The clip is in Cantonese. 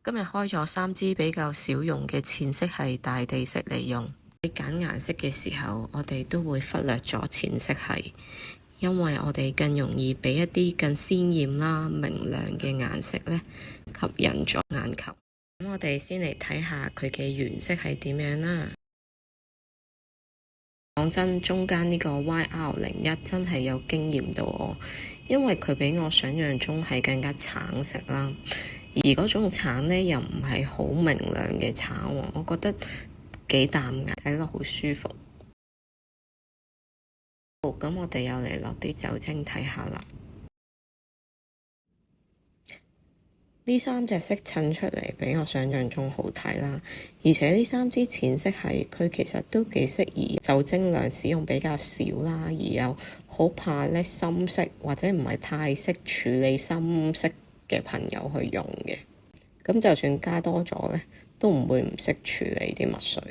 今日開咗3支比較少用嘅淺色系大地色嚟用。喺揀顏色嘅時候，我哋都會忽略咗淺色系，因為我哋更容易俾一啲更鮮豔啦、明亮嘅顏色呢吸引咗眼球。咁我哋先嚟睇下佢嘅原色係點樣啦。講真，中間呢個 YR01 真係有驚豔到我，因為佢比我想象中係更加橙色啦。而嗰種橙呢，又唔係好明亮嘅橙喎，我覺得幾淡眼，睇落好舒服。好，咁我哋又嚟落啲酒精睇下啦。呢3隻色襯出嚟比我想象中好睇啦，而且呢3支淺色系佢其實都幾適宜酒精量使用比較少啦，而又好怕呢深色或者唔係太識處理深色嘅朋友去用嘅。咁就算加多咗呢，都唔會唔識處理啲墨水。